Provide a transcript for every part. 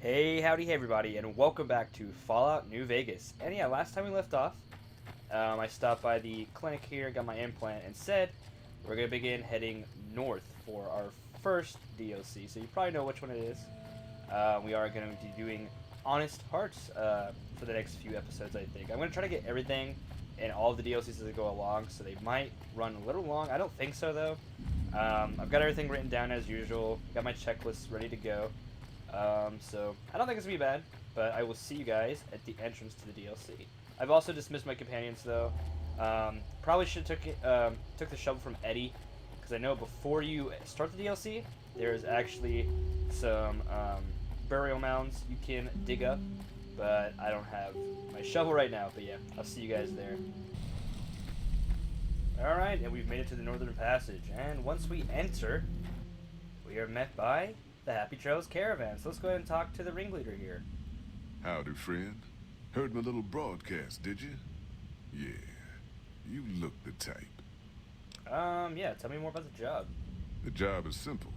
Hey, howdy, hey everybody, and welcome back to Fallout New Vegas. And yeah, last time we left off, I stopped by the clinic here, got my implant, and said we're going to begin heading north for our first DLC. So you probably know which one it is. We are going to be doing Honest Hearts for the next few episodes, I think. I'm going to try to get everything in all of the DLCs as they go along, so they might run a little long. I don't think so, though. I've got everything written down as usual, got my checklist ready to go. So I don't think it's gonna be bad, but I will see you guys at the entrance to the DLC. I've also dismissed my companions though. Probably should have took the shovel from Eddie, because I know before you start the DLC, there's actually some burial mounds you can dig up, but I don't have my shovel right now. But yeah, I'll see you guys there. All right, and we've made it to the Northern Passage, and once we enter, we are met by the Happy Trails Caravan. So let's go ahead and talk to the ringleader here. Howdy, friend. Heard my little broadcast, did you? Yeah, you look the type. Yeah, tell me more about the job. The job is simple.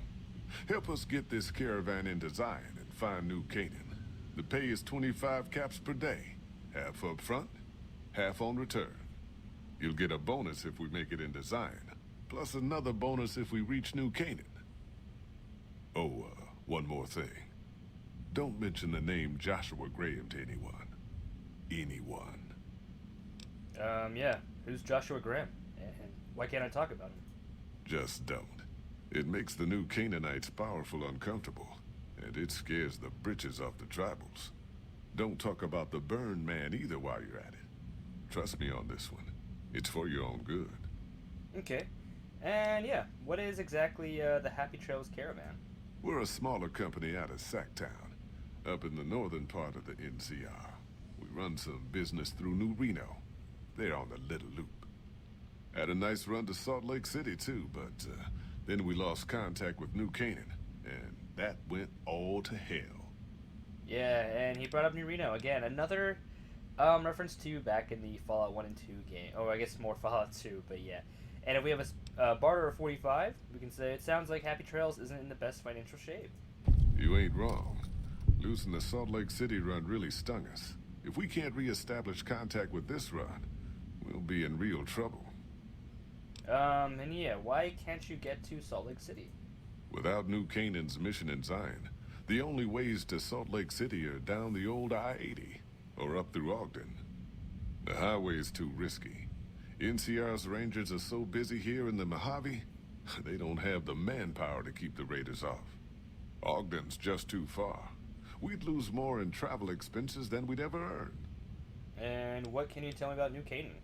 Help us get this caravan in design and find New Canaan. The pay is 25 caps per day. Half up front, half on return. You'll get a bonus if we make it in design, plus another bonus if we reach New Canaan. Oh, one more thing. Don't mention the name Joshua Graham to anyone. Anyone. Yeah. Who's Joshua Graham? And why can't I talk about him? Just don't. It makes the new Canaanites powerful uncomfortable, and it scares the britches off the tribals. Don't talk about the Burn Man either while you're at it. Trust me on this one. It's for your own good. Okay. And yeah, what is exactly the Happy Trails Caravan? We're a smaller company out of Sacktown, up in the northern part of the NCR. We run some business through New Reno. They're on the Little Loop. Had a nice run to Salt Lake City too, but then we lost contact with New Canaan, and that went all to hell. Yeah, and he brought up New Reno again. Another reference to back in the Fallout 1 and 2 game. Oh, I guess more Fallout 2, but yeah. And if we have a barter of 45, we can say it sounds like Happy Trails isn't in the best financial shape. You ain't wrong. Losing the Salt Lake City run really stung us. If we can't re-establish contact with this run, we'll be in real trouble. And yeah, why can't you get to Salt Lake City? Without New Canaan's mission in Zion, the only ways to Salt Lake City are down the old I-80, or up through Ogden. The highway's too risky. NCR's rangers are so busy here in the Mojave, they don't have the manpower to keep the raiders off. Ogden's just too far. We'd lose more in travel expenses than we'd ever earn. And what can you tell me about New Canaan?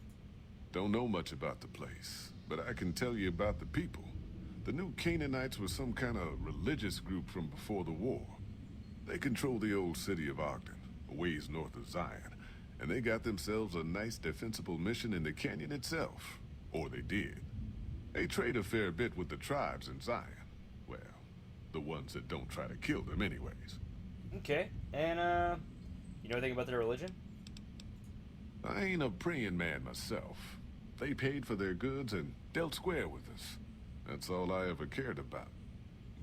Don't know much about the place, but I can tell you about the people. The New Canaanites were some kind of religious group from before the war. They control the old city of Ogden, a ways north of Zion, and they got themselves a nice defensible mission in the canyon itself. Or they did. They trade a fair bit with the tribes in Zion. Well, the ones that don't try to kill them anyways. Okay, and you know anything about their religion? I ain't a praying man myself. They paid for their goods and dealt square with us. That's all I ever cared about.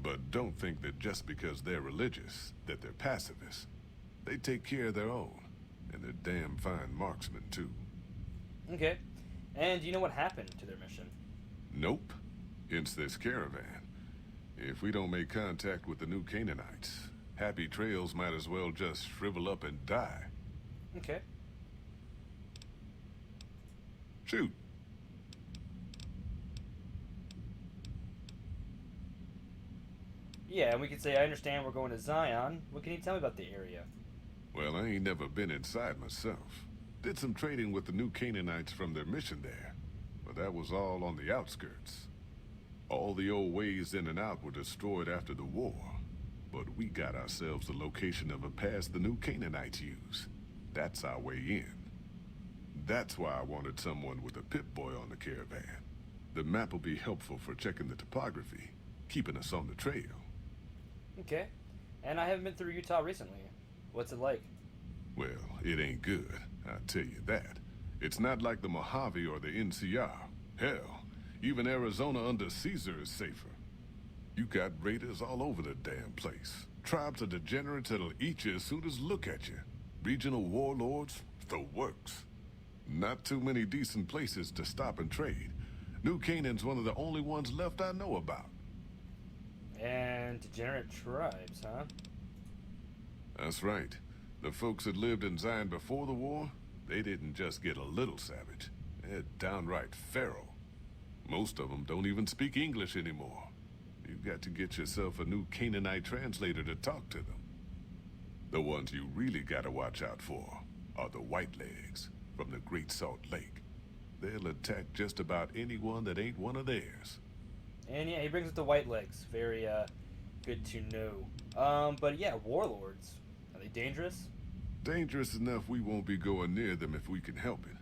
But don't think that just because they're religious, that they're pacifists. They take care of their own. And they're damn fine marksmen, too. Okay. And do you know what happened to their mission? Nope. Hence this caravan. If we don't make contact with the New Canaanites, Happy Trails might as well just shrivel up and die. Okay. Shoot. Yeah, and we could say, I understand we're going to Zion. What can you tell me about the area? Well, I ain't never been inside myself. Did some trading with the New Canaanites from their mission there, but that was all on the outskirts. All the old ways in and out were destroyed after the war, but we got ourselves the location of a pass the New Canaanites use. That's our way in. That's why I wanted someone with a Pip-Boy on the caravan. The map will be helpful for checking the topography, keeping us on the trail. Okay. And I haven't been through Utah recently. What's it like? Well, it ain't good, I'll tell you that. It's not like the Mojave or the NCR. Hell, even Arizona under Caesar is safer. You got raiders all over the damn place. Tribes of degenerates that'll eat you as soon as look at you. Regional warlords, the works. Not too many decent places to stop and trade. New Canaan's one of the only ones left I know about. And degenerate tribes, huh? That's right. The folks that lived in Zion before the war, they didn't just get a little savage. They're downright feral. Most of them don't even speak English anymore. You've got to get yourself a new Canaanite translator to talk to them. The ones you really gotta watch out for are the Whitelegs from the Great Salt Lake. They'll attack just about anyone that ain't one of theirs. And yeah, he brings up the white legs. Very good to know. But yeah, warlords. Are they dangerous? Dangerous enough we won't be going near them if we can help it.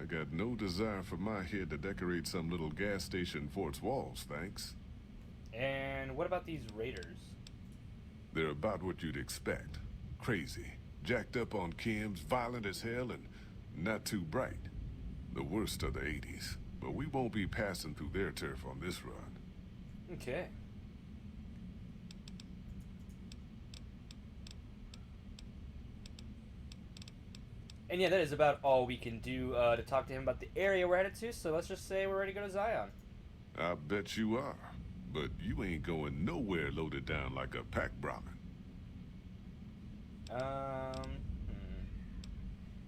I got no desire for my head to decorate some little gas station fort's walls, thanks. And what about these raiders? They're about what you'd expect. Crazy, jacked up on chems, violent as hell, and not too bright. The worst of the 80s, but we won't be passing through their turf on this run. Okay. And yeah, that is about all we can do to talk to him about the area we're headed to, so let's just say we're ready to go to Zion. I bet you are, but you ain't going nowhere loaded down like a pack Brahmin.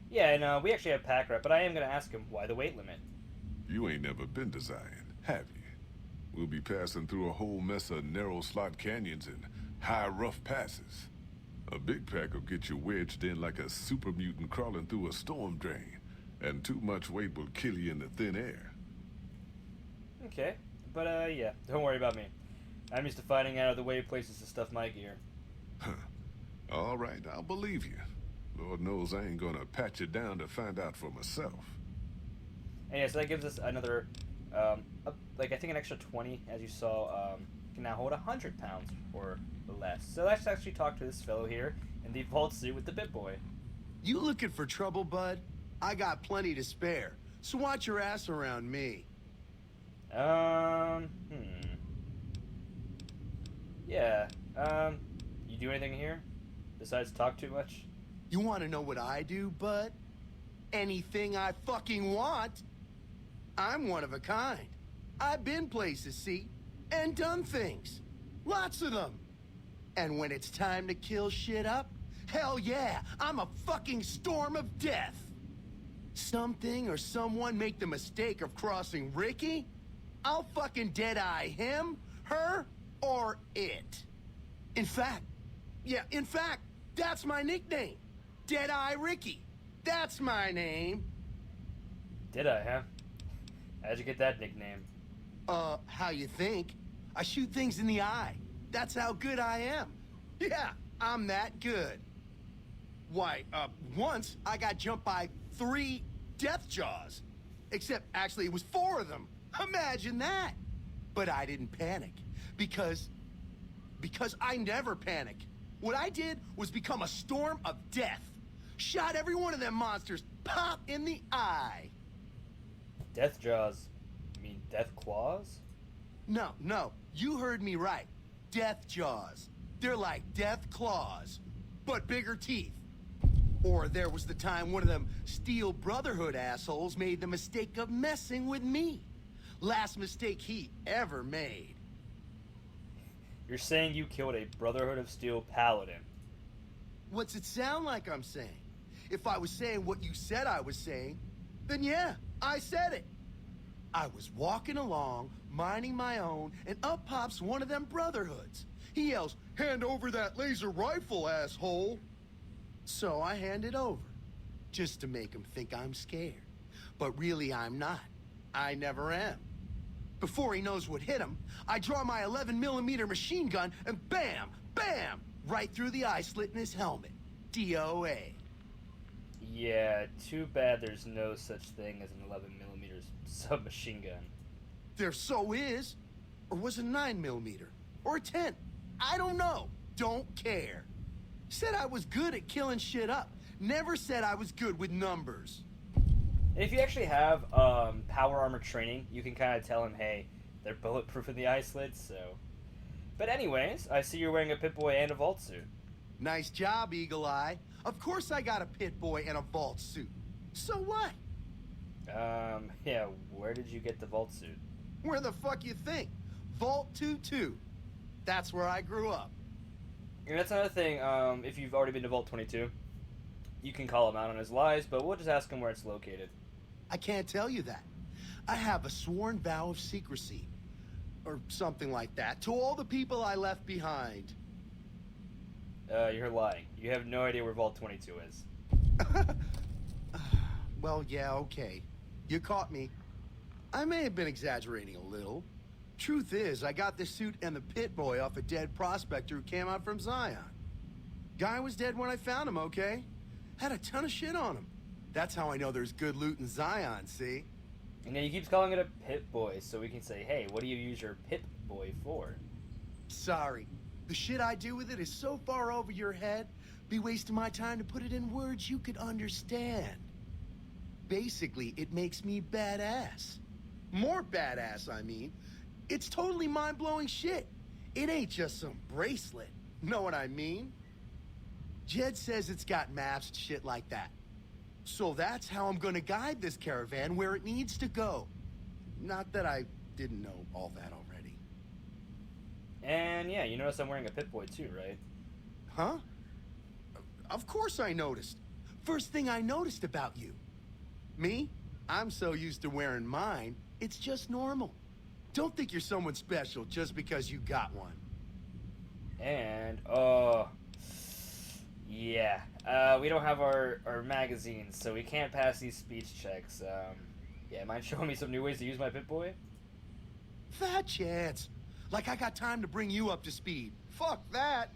Yeah, and we actually have pack rat, but I am going to ask him why the weight limit. You ain't never been to Zion, have you? We'll be passing through a whole mess of narrow slot canyons and high rough passes. A big pack will get you wedged in like a super mutant crawling through a storm drain, and too much weight will kill you in the thin air. Okay, but yeah, don't worry about me. I'm used to finding out of the way places to stuff my gear. Huh. All right, I'll believe you. Lord knows I ain't gonna pat you down to find out for myself. And yeah, so that gives us another, I think an extra 20, as you saw, can now hold 100 pounds or less. So let's actually talk to this fellow here in the vault suit with the bit boy. You looking for trouble, bud? I got plenty to spare, so watch your ass around me. Yeah, you do anything here besides talk too much? You want to know what I do, bud? Anything I fucking want. I'm one of a kind. I've been places, see, and done things. Lots of them. And when it's time to kill shit up, hell yeah, I'm a fucking storm of death. Something or someone make the mistake of crossing Ricky, I'll fucking dead-eye him, her, or it. In fact, that's my nickname. Dead-Eye Ricky. That's my name. Did I, huh? How'd you get that nickname? How you think? I shoot things in the eye. That's how good I am. Yeah, I'm that good. Why, once I got jumped by 3 death jaws. Except, actually, it was 4 of them. Imagine that. But I didn't panic. Because I never panic. What I did was become a storm of death. Shot every one of them monsters pop in the eye. Death jaws? You mean death claws? No, you heard me right. Death jaws. They're like death claws, but bigger teeth. Or there was the time one of them Steel Brotherhood assholes made the mistake of messing with me. Last mistake he ever made. You're saying you killed a Brotherhood of Steel paladin? What's it sound like I'm saying? If I was saying what you said I was saying, then yeah, I said it. I was walking along, minding my own, and up pops one of them Brotherhoods. He yells, "Hand over that laser rifle, asshole!" So I hand it over, just to make him think I'm scared. But really I'm not. I never am. Before he knows what hit him, I draw my 11mm machine gun and bam, bam, right through the eye slit in his helmet. DOA. Yeah, too bad there's no such thing as an 11mm submachine gun. There so is. Or was it 9mm? Or a 10? I don't know. Don't care. Said I was good at killing shit up. Never said I was good with numbers. And if you actually have power armor training, you can kind of tell him, hey, they're bulletproof in the eye slits, so But anyways, I see you're wearing a Pip-Boy and a vault suit. Nice job, Eagle Eye. Of course I got a pit boy and a vault suit. So what? Yeah, where did you get the vault suit? Where the fuck you think? Vault 22. That's where I grew up. And that's another thing, if you've already been to Vault 22, you can call him out on his lies, but we'll just ask him where it's located. I can't tell you that. I have a sworn vow of secrecy. Or something like that, to all the people I left behind. You're lying. You have no idea where Vault 22 is. Well, yeah, okay. You caught me. I may have been exaggerating a little. Truth is, I got the suit and the pit boy off a dead prospector who came out from Zion. Guy was dead when I found him, okay? Had a ton of shit on him. That's how I know there's good loot in Zion, see? And then he keeps calling it a Pip-Boy, so we can say, hey, what do you use your Pip-Boy for? Sorry. The shit I do with it is so far over your head, be wasting my time to put it in words you could understand. Basically, it makes me badass. More badass, I mean. It's totally mind-blowing shit. It ain't just some bracelet. Know what I mean? Jed says it's got maps and shit like that. So that's how I'm gonna guide this caravan where it needs to go. Not that I didn't know all that already. And yeah, you notice I'm wearing a Pip-Boy too, right? Huh? Of course I noticed. First thing I noticed about you. Me? I'm so used to wearing mine, it's just normal. Don't think you're someone special just because you got one. And, yeah. We don't have our magazines, so we can't pass these speech checks. Yeah, mind showing me some new ways to use my Pip-Boy? Fat chance. Like I got time to bring you up to speed. Fuck that.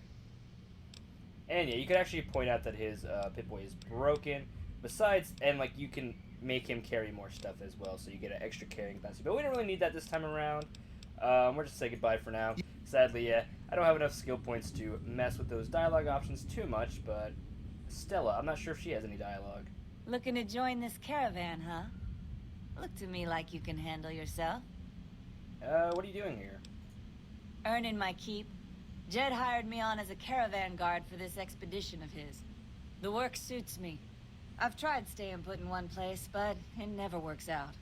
And yeah, you could actually point out that his Pip-Boy is broken. Besides, and like you can make him carry more stuff as well, so you get an extra carrying capacity. But we don't really need that this time around. We're just saying goodbye for now. Sadly, yeah, I don't have enough skill points to mess with those dialogue options too much, but Stella, I'm not sure if she has any dialogue. Looking to join this caravan, huh? Look to me like you can handle yourself. What are you doing here? Earning my keep. Jed hired me on as a caravan guard for this expedition of his. The work suits me. I've tried staying put in one place, but it never works out.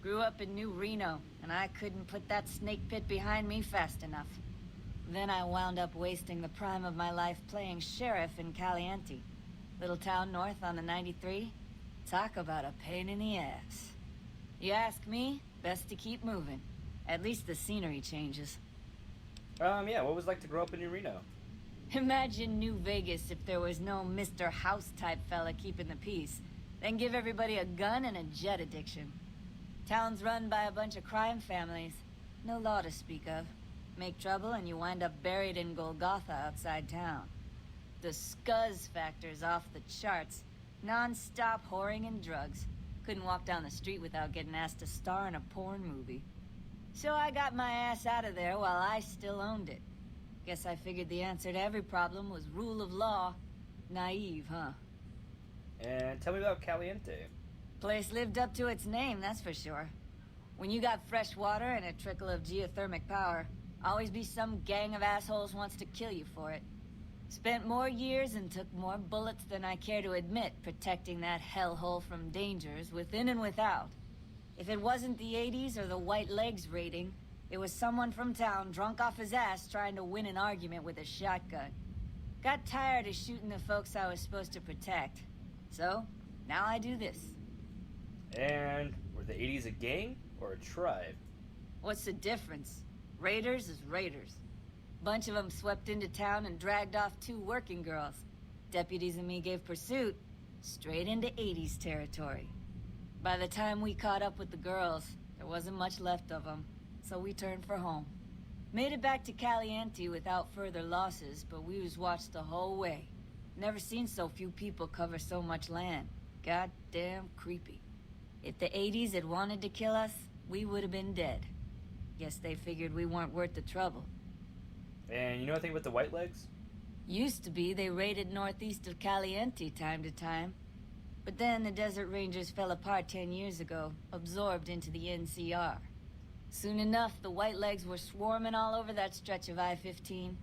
Grew up in New Reno, and I couldn't put that snake pit behind me fast enough. Then I wound up wasting the prime of my life playing sheriff in Caliente. Little town north on the 93. Talk about a pain in the ass. You ask me, best to keep moving. At least the scenery changes. Yeah, what was it like to grow up in New Reno? Imagine New Vegas if there was no Mr. House-type fella keeping the peace. Then give everybody a gun and a jet addiction. Town's run by a bunch of crime families. No law to speak of. Make trouble and you wind up buried in Golgotha outside town. The scuzz factor's off the charts. Non-stop whoring and drugs. Couldn't walk down the street without getting asked to star in a porn movie. So I got my ass out of there while I still owned it. Guess I figured the answer to every problem was rule of law. Naive, huh? And tell me about Caliente. Place lived up to its name, that's for sure. When you got fresh water and a trickle of geothermic power, always be some gang of assholes wants to kill you for it. Spent more years and took more bullets than I care to admit protecting that hellhole from dangers within and without. If it wasn't the 80s or the white legs raiding, it was someone from town drunk off his ass trying to win an argument with a shotgun. Got tired of shooting the folks I was supposed to protect. So, now I do this. And were the 80s a gang or a tribe? What's the difference? Raiders is raiders. Bunch of them swept into town and dragged off 2 working girls. Deputies and me gave pursuit, straight into 80s territory. By the time we caught up with the girls, there wasn't much left of them, so we turned for home. Made it back to Caliente without further losses, but we was watched the whole way. Never seen so few people cover so much land. Goddamn creepy. If the 80s had wanted to kill us, we would have been dead. Guess they figured we weren't worth the trouble. And you know anything about the White Legs? Used to be they raided northeast of Caliente time to time. But then the Desert Rangers fell apart 10 years ago, absorbed into the NCR. Soon enough, the Whitelegs were swarming all over that stretch of I-15.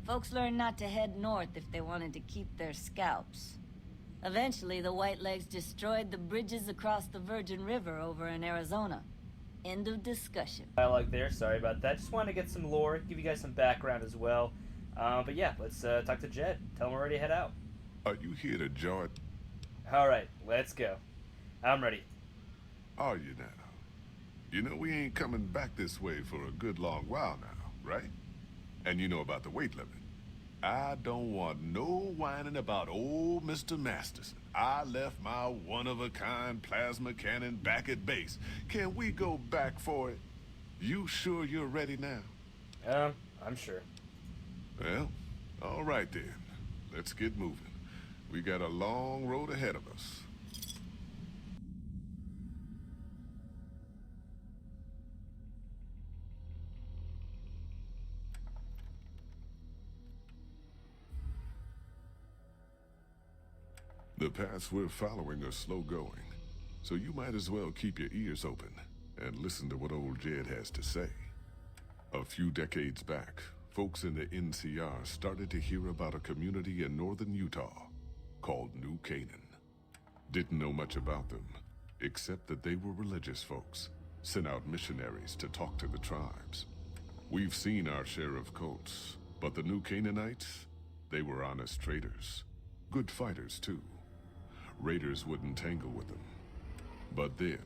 Folks learned not to head north if they wanted to keep their scalps. Eventually, the Whitelegs destroyed the bridges across the Virgin River over in Arizona. End of discussion. Dialogue there, sorry about that. Just wanted to get some lore, give you guys some background as well. But yeah, let's talk to Jed. Tell him we're ready to head out. Are you here to join? Alright, let's go. I'm ready. Are you now? You know we ain't coming back this way for a good long while now, right? And you know about the weight limit. I don't want no whining about old Mr. Masterson. I left my one-of-a-kind plasma cannon back at base. Can we go back for it? You sure you're ready now? I'm sure. Well, all right then. Let's get moving. We got a long road ahead of us. The paths we're following are slow going, so you might as well keep your ears open and listen to what old Jed has to say. A few decades back, folks in the NCR started to hear about a community in northern Utah called New Canaan. Didn't know much about them, except that they were religious folks, sent out missionaries to talk to the tribes. We've seen our share of cults, but the New Canaanites, they were honest traders. Good fighters, too. Raiders wouldn't tangle with them. But then,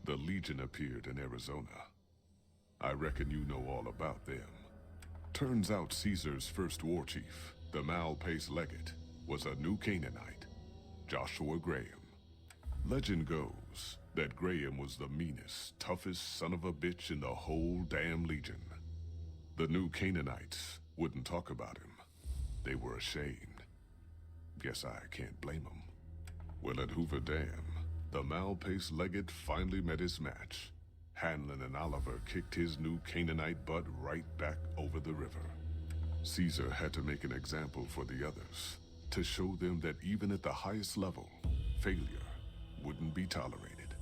the Legion appeared in Arizona. I reckon you know all about them. Turns out Caesar's first war chief, the Malpace Legate, was a New Canaanite, Joshua Graham. Legend goes that Graham was the meanest, toughest son of a bitch in the whole damn Legion. The New Canaanites wouldn't talk about him. They were ashamed. Guess I can't blame them. Well, at Hoover Dam, the Malpace Legate finally met his match. Hanlon and Oliver kicked his New Canaanite butt right back over the river. Caesar had to make an example for the others, to show them that even at the highest level, failure wouldn't be tolerated.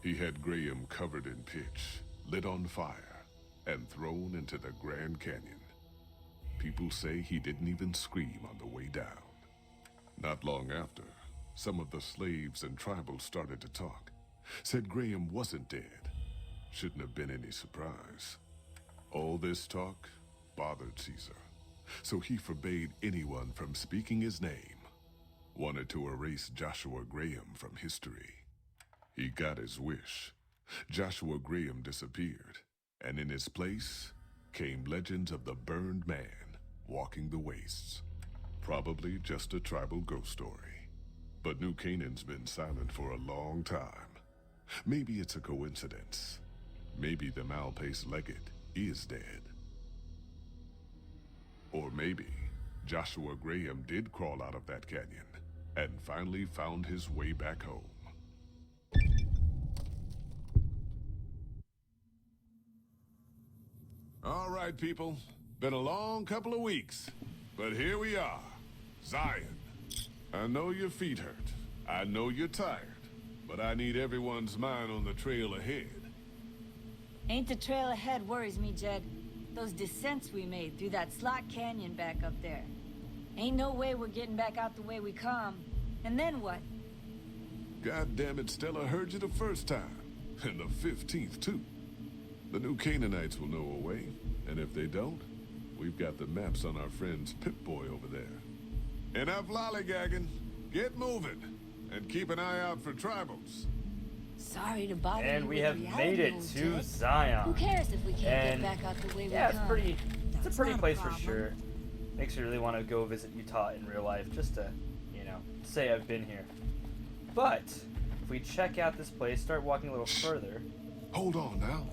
He had Graham covered in pitch, lit on fire, and thrown into the Grand Canyon. People say he didn't even scream on the way down. Not long after, some of the slaves and tribals started to talk. Said Graham wasn't dead. Shouldn't have been any surprise. All this talk bothered Caesar, so he forbade anyone from speaking his name. Wanted to erase Joshua Graham from history. He got his wish. Joshua Graham disappeared, and in his place came legends of the burned man walking the wastes. Probably just a tribal ghost story. But New Canaan's been silent for a long time. Maybe it's a coincidence. Maybe the Malpace Legate is dead. Or maybe Joshua Graham did crawl out of that canyon and finally found his way back home. All right, people. Been a long couple of weeks, but here we are. Zion. I know your feet hurt. I know you're tired, but I need everyone's mind on the trail ahead. Ain't the trail ahead worries me, Jed. Those descents we made through that slot canyon back up there. Ain't no way we're getting back out the way we come. And then what? God damn it, Stella heard you the first time. And the 15th, too. The New Canaanites will know a way, and if they don't, we've got the maps on our friend's Pip-Boy over there. Enough lollygagging. Get moving. And keep an eye out for tribals. Sorry to bother you. And we with have reality, made it old to Jed. Zion. Who cares if we can't And get back out the way we yeah, come? it's a That's pretty not place for problem. sure. Makes me really want to go visit Utah in real life, just to, say I've been here. But if we check out this place, start walking a little further, Hold on now.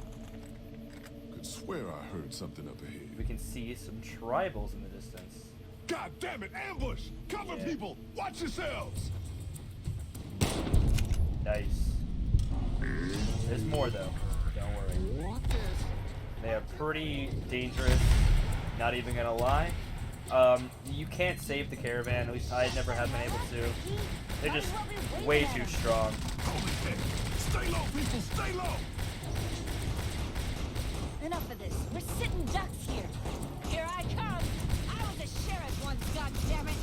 Could swear I heard something up ahead. we can see some tribals in the distance. God damn it, ambush! Cover Yeah. people! Watch yourselves! Nice. There's more though. Don't worry. They are pretty dangerous. Not even gonna lie. You can't save the caravan. At least I never have been able to. They're just way too strong. Stay low, people! Stay low! Enough of this. We're sitting ducks here. Here I come. I was a sheriff once, goddammit.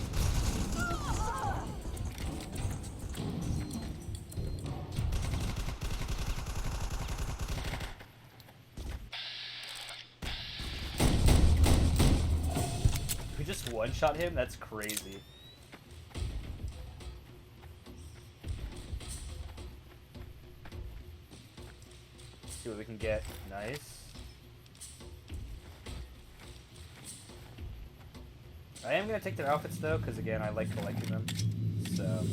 We just one-shot him? That's crazy. See what we can get. Nice. I am going to take their outfits, though, because, again, I like collecting them. So,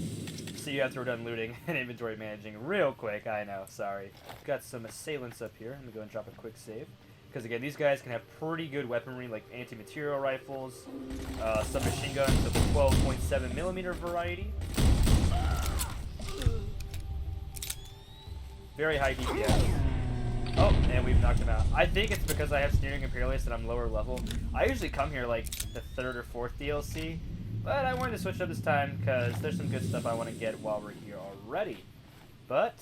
see you after we're done looting and inventory managing real quick. I know, sorry. Got some assailants up here. Let me go and drop a quick save. Because, again, these guys can have pretty good weaponry, like anti-material rifles, some machine guns of the 12.7 millimeter variety. Very high DPS. Oh, and we've knocked him out. I think it's because I have Sneering Imperialist and I'm lower level. I usually come here like the 3rd or 4th DLC, but I wanted to switch up this time because there's some good stuff I want to get while we're here already. But,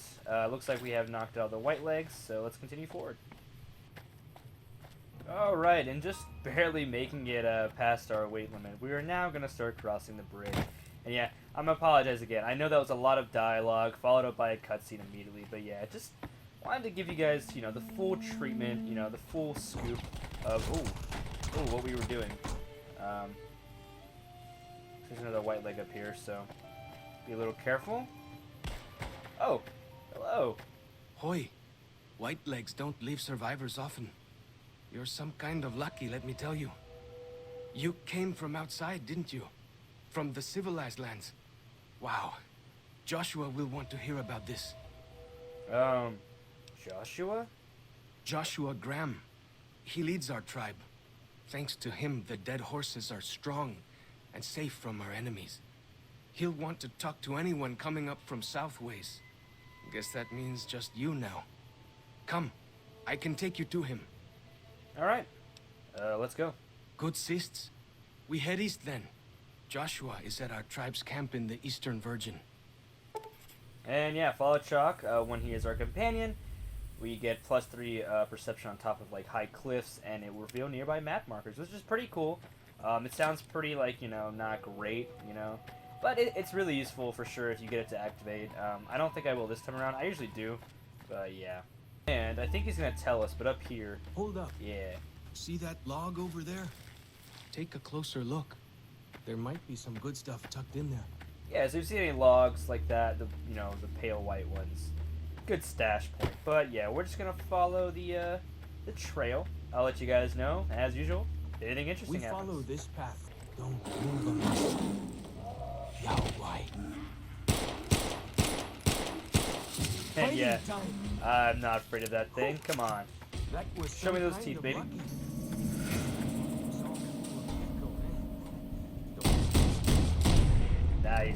looks like we have knocked out the white legs, so let's continue forward. Alright, and just barely making it past our weight limit, we are now going to start crossing the bridge. And yeah, I'm going to apologize again. I know that was a lot of dialogue, followed up by a cutscene immediately, but yeah, just wanted to give you guys, you know, the full treatment, you know, the full scoop of, what we were doing. There's another white leg up here, so be a little careful. Oh, hello. Hoy, white legs don't leave survivors often. You're some kind of lucky, let me tell you. You came from outside, didn't you? From the civilized lands. Wow. Joshua will want to hear about this. Joshua? Joshua Graham. He leads our tribe. Thanks to him, the dead horses are strong and safe from our enemies. He'll want to talk to anyone coming up from Southways. Guess that means just you now. Come, I can take you to him. Alright, let's go. Good sists. We head east then. Joshua is at our tribe's camp in the Eastern Virgin. And yeah, follow Chalk when he is our companion. We get +3 perception on top of like high cliffs, and it will reveal nearby map markers, which is pretty cool. It sounds pretty like, you know, not great, you know, but it's really useful for sure if you get it to activate. I don't think I will this time around. I usually do, but yeah. And I think he's gonna tell us, but up here. Hold up. Yeah. See that log over there? Take a closer look. There might be some good stuff tucked in there. Yeah, so if you see any logs like that, the pale white ones, good stash point. But yeah, we're just gonna follow the trail. I'll let you guys know as usual. If anything interesting happens. We follow this path. Don't move a muscle. Yahweh. And yeah, I'm not afraid of that thing. Come on. Show me those teeth, baby. Nice.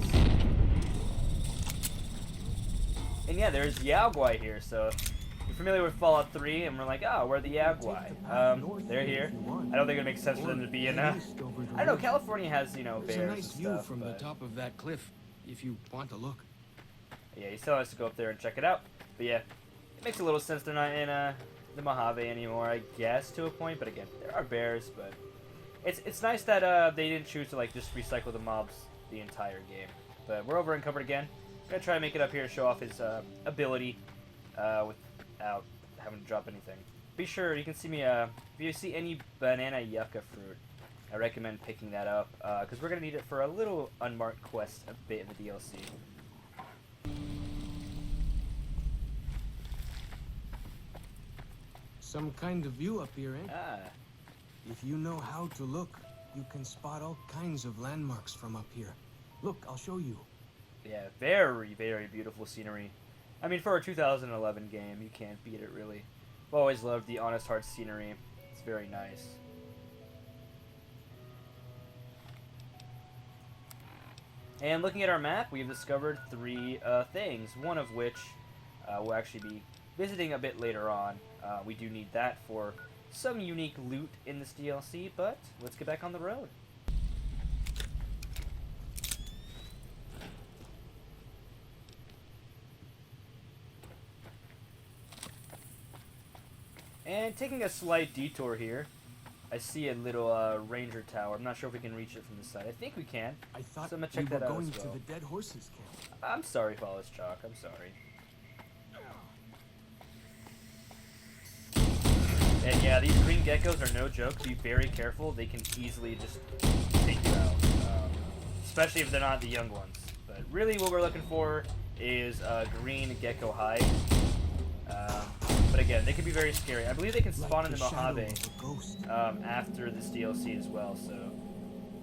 And yeah, there's Yaogwai here, so if you're familiar with Fallout 3 and we're like, oh, where are the Yaogwai? They're here. I don't think it makes sense for them to be in, I don't know, California has, you know, bears There's a nice and view stuff, from but the top of that cliff, if you want to look. yeah, he still has to go up there and check it out. But yeah, it makes a little sense they're not in the Mojave anymore, I guess, to a point. But again, there are bears, but it's nice that they didn't choose to like just recycle the mobs the entire game. But we're over encumbered again. Gonna try and make it up here to show off his ability without having to drop anything. Be sure you can see me if you see any banana yucca fruit, I recommend picking that up because we're gonna need it for a little unmarked quest a bit in the DLC. Some kind of view up here, eh? Ah, If you know how to look, you can spot all kinds of landmarks from up here. Look, I'll show you. yeah, very, very beautiful scenery. I mean, for a 2011 game, you can't beat it, really. I've always loved the Honest Heart scenery. It's very nice. And looking at our map, we've discovered 3 things, one of which we'll actually be visiting a bit later on. We do need that for some unique loot in this DLC, but let's get back on the road. And taking a slight detour here, I see a little ranger tower. I'm not sure if we can reach it from this side. I think we can. I thought So I'm gonna we check were that out going as well. to the dead horses camp. I'm sorry, Follows Chalk. I'm sorry. And yeah, these green geckos are no joke. Be very careful. They can easily just take you out, especially if they're not the young ones. But really, what we're looking for is green gecko hide. But again, they can be very scary. I believe they can spawn in the Mojave after this DLC as well. So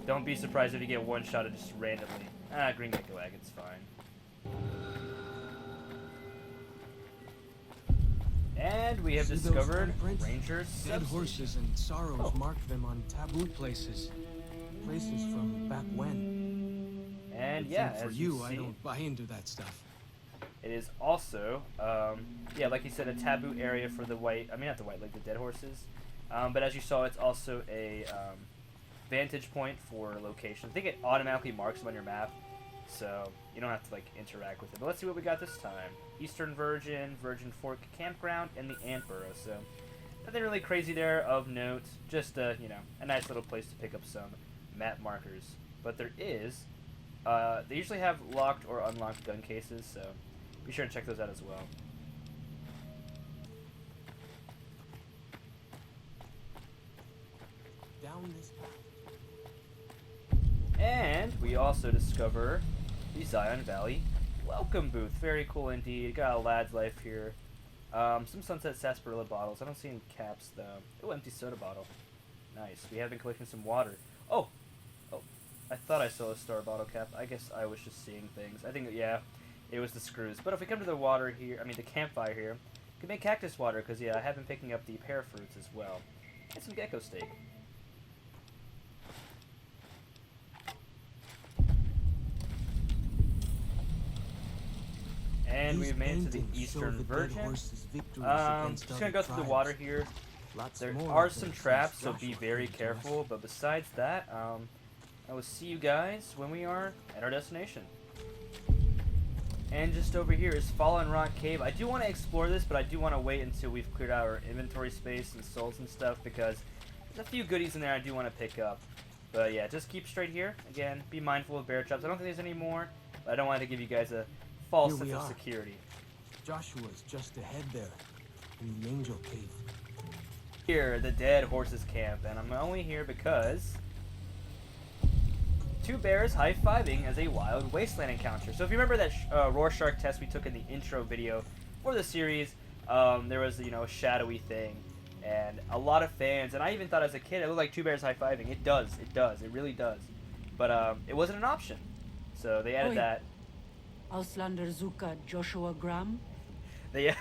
don't be surprised if you get one shot at just randomly. Green gecko egg. It's fine. And we have discovered Ranger's Dead substation. horses and sorrows mark them on taboo places. Places from back when. And yeah, For as you, you I see, don't buy into that stuff. it is also, yeah, like you said, a taboo area for the white. I mean, not the white, like the dead horses. But as you saw, it's also a vantage point for location. I think it automatically marks them on your map, so you don't have to like interact with it. But let's see what we got this time. Eastern Virgin, Virgin Fork Campground, and the Ant Burrow. So nothing really crazy there of note. Just you know, a nice little place to pick up some map markers. But there is, they usually have locked or unlocked gun cases, so be sure to check those out as well. Down this path. And we also discover the Zion Valley welcome booth. Very cool indeed. Got a lad's life here. Some Sunset Sarsaparilla bottles. I don't see any caps though. Oh, empty soda bottle. Nice. We have been collecting some water. Oh, I thought I saw a star bottle cap. I guess I was just seeing things. I think yeah, it was the screws. But if we come to the water here, I mean the campfire here, we can make cactus water because yeah, I have been picking up the pear fruits as well. And some gecko steak. And we've made it to the Eastern Virgin. Just gonna go through the water here. There are some traps, so be very careful. But besides that, I will see you guys when we are at our destination. And just over here is Fallen Rock Cave. I do want to explore this, but I do want to wait until we've cleared out our inventory space and souls and stuff, because there's a few goodies in there I do want to pick up. But yeah, just keep straight here. Again, be mindful of bear traps. I don't think there's any more, but I don't want to give you guys a false sense of security. Joshua's just ahead there, in the Angel Cave. Here, the Dead Horses Camp, and I'm only here because two bears high-fiving as a wild wasteland encounter. So if you remember that Rorschach test we took in the intro video for the series, there was, you know, a shadowy thing, and a lot of fans, and I even thought as a kid it looked like two bears high-fiving. It does, it really does. But it wasn't an option, so they added that. Auslander Zuka Joshua Graham? They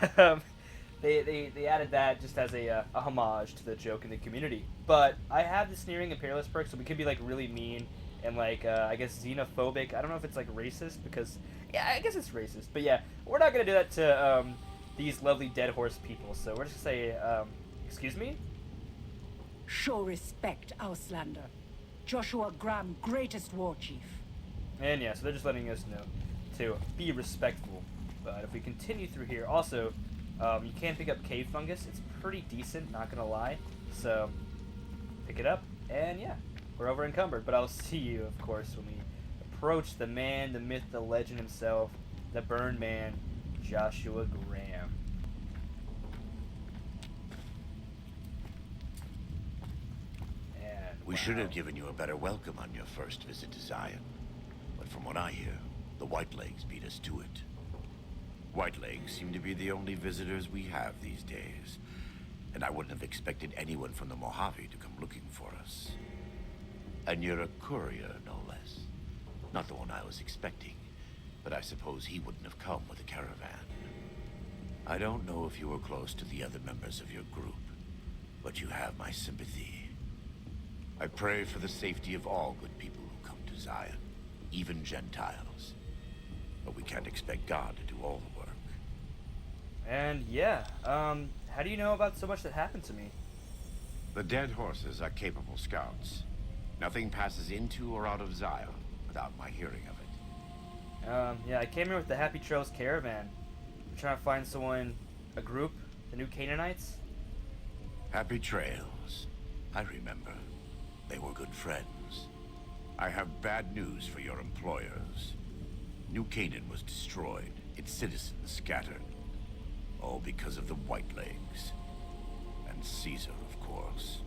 they added that just as a homage to the joke in the community. But I have the Sneering Imperialist perk, so we could be like really mean and like I guess xenophobic. I don't know if it's like racist, because yeah, I guess it's racist. But yeah, we're not gonna do that to these lovely dead horse people. So we're just gonna say, excuse me. Show respect, Auslander. Joshua Graham, greatest war chief. And yeah, so they're just letting us know to be respectful. But if we continue through here, also, you can pick up cave fungus. It's pretty decent, not gonna lie. So, pick it up, and yeah, we're over encumbered. But I'll see you, of course, when we approach the man, the myth, the legend himself, the Burn Man, Joshua Graham. And We should have given you a better welcome on your first visit to Zion. But from what I hear, the Whitelegs beat us to it. Whitelegs seem to be the only visitors we have these days, and I wouldn't have expected anyone from the Mojave to come looking for us. And you're a courier, no less. Not the one I was expecting, but I suppose he wouldn't have come with a caravan. I don't know if you were close to the other members of your group, but you have my sympathy. I pray for the safety of all good people who come to Zion, even Gentiles. But we can't expect God to do all the work. And yeah, how do you know about so much that happened to me? The dead horses are capable scouts. Nothing passes into or out of Zion without my hearing of it. Yeah, I came here with the Happy Trails Caravan. I'm trying to find someone, a group, the new Canaanites. Happy Trails. I remember. They were good friends. I have bad news for your employers. New Canaan was destroyed, its citizens scattered. All because of the Whitelegs. And Caesar, of course.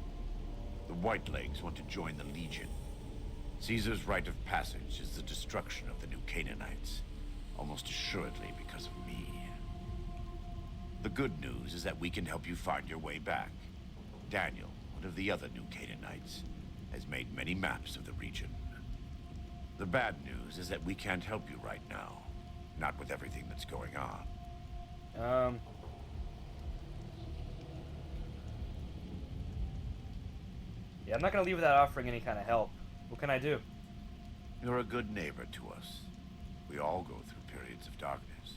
The Whitelegs want to join the Legion. Caesar's rite of passage is the destruction of the new Canaanites. Almost assuredly because of me. The good news is that we can help you find your way back. Daniel, one of the other new Canaanites, has made many maps of the region. The bad news is that we can't help you right now. Not with everything that's going on. Yeah, I'm not gonna leave without offering any kind of help. What can I do? You're a good neighbor to us. We all go through periods of darkness.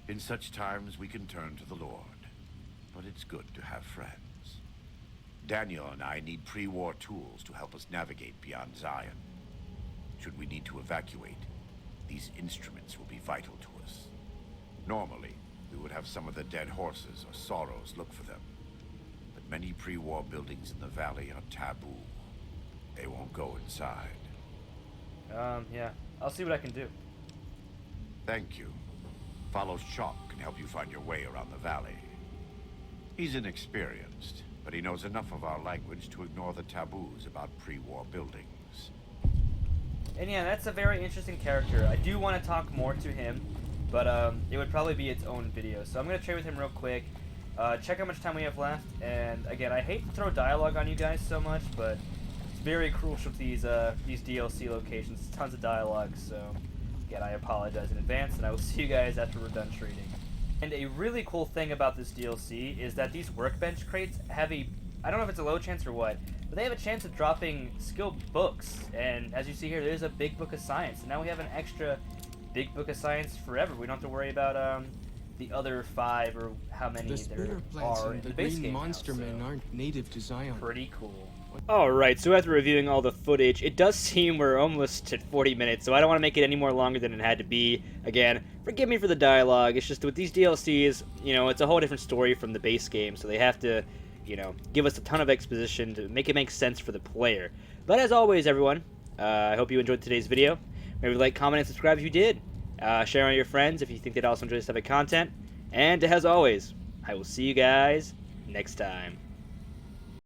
In such times, we can turn to the Lord. But it's good to have friends. Daniel and I need pre-war tools to help us navigate beyond Zion. Should we need to evacuate, these instruments will be vital to us. Normally, we would have some of the dead horses or sorrows look for them. But many pre-war buildings in the valley are taboo. They won't go inside. Yeah. I'll see what I can do. Thank you. Follow Chalk can help you find your way around the valley. He's inexperienced, but he knows enough of our language to ignore the taboos about pre-war buildings. And yeah, that's a very interesting character. I do want to talk more to him, but it would probably be its own video. So I'm going to trade with him real quick, check how much time we have left, and again, I hate to throw dialogue on you guys so much, but it's very crucial to these DLC locations. Tons of dialogue, so again, I apologize in advance, and I will see you guys after we're done trading. And a really cool thing about this DLC is that these workbench crates have I don't know if it's a low chance or what, but they have a chance of dropping skilled books. And as you see here, there's a big book of science. And now we have an extra big book of science forever. We don't have to worry about the other 5 or how many The there spitter plants are and in the the base green game monster now, men so aren't native to Zion. pretty cool. Alright, so after reviewing all the footage, it does seem we're almost at 40 minutes, so I don't want to make it any more longer than it had to be. Again, forgive me for the dialogue, it's just with these DLCs, you know, it's a whole different story from the base game, so they have to, you know, give us a ton of exposition to make it make sense for the player. But as always, everyone, I hope you enjoyed today's video. Maybe like, comment, and subscribe if you did. Share on your friends if you think they'd also enjoy this type of content. And as always, I will see you guys next time.